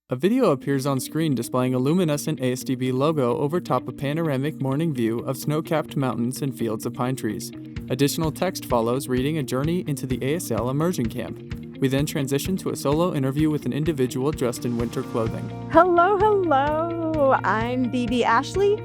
A video appears on screen displaying a luminescent ASDB logo over top a panoramic morning view of snow-capped mountains and fields of pine trees. Additional text follows reading a journey into the ASL Immersion Camp. We then transition to a solo interview with an individual dressed in winter clothing. Hello, I'm BB Ashley,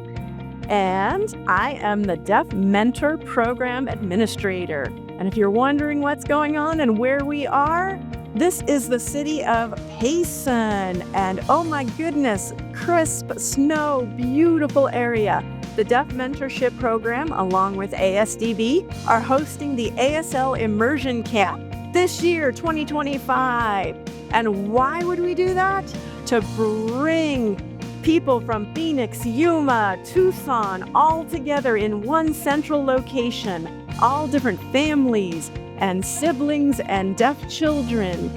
and I am the Deaf Mentor Program Administrator. And if you're wondering what's going on and where we are, this is the city of Payson, and oh my goodness, crisp snow, beautiful area. The Deaf Mentorship Program, along with ASDB, are hosting the ASL Immersion Camp this year, 2025. And why would we do that? To bring people from Phoenix, Yuma, Tucson, all together in one central location, all different families and siblings and deaf children.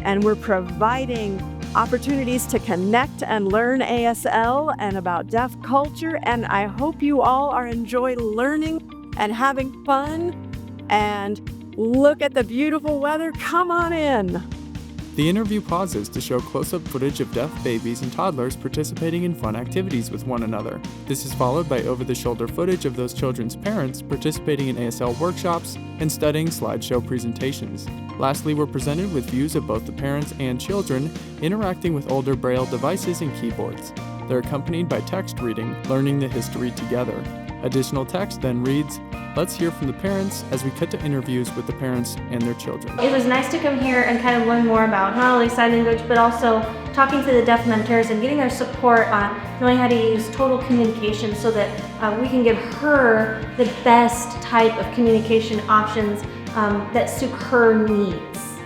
And we're providing opportunities to connect and learn ASL and about deaf culture. And I hope you all are enjoying learning and having fun. And look at the beautiful weather. Come on in. The interview pauses to show close-up footage of deaf babies and toddlers participating in fun activities with one another. This is followed by over-the-shoulder footage of those children's parents participating in ASL workshops and studying slideshow presentations. Lastly, we're presented with views of both the parents and children interacting with older Braille devices and keyboards. They're accompanied by text reading, learning the history together. Additional text then reads, "Let's hear from the parents," as we cut to interviews with the parents and their children. It was nice to come here and kind of learn more about not only sign language, but also talking to the deaf mentors and getting their support on knowing how to use total communication so that we can give her the best type of communication options that suit her needs.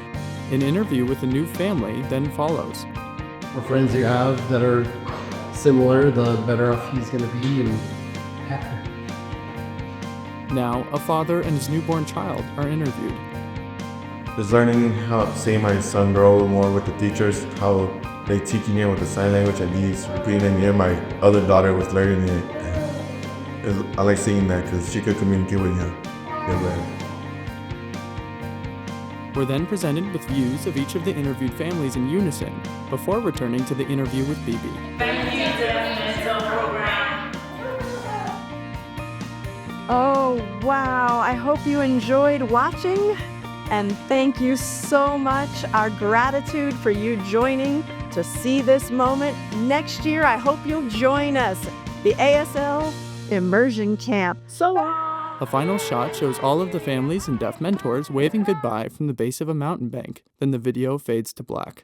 An interview with a new family then follows. The friends you have that are similar, the better off he's going to be and happier. Now, a father and his newborn child are interviewed. Just learning how to see my son grow more with the teachers, how they teaching him with the sign language, and he's repeating it here. My other daughter was learning it. I like seeing that because she could communicate with him. We're then presented with views of each of the interviewed families in unison before returning to the interview with BB. Thank you, Deaf Mentor Program. Oh, wow. I hope you enjoyed watching. And thank you so much. Our gratitude for you joining to see this moment. Next year, I hope you'll join us, the ASL Immersion Camp. So long. A final shot shows all of the families and deaf mentors waving goodbye from the base of a mountain bank. Then the video fades to black.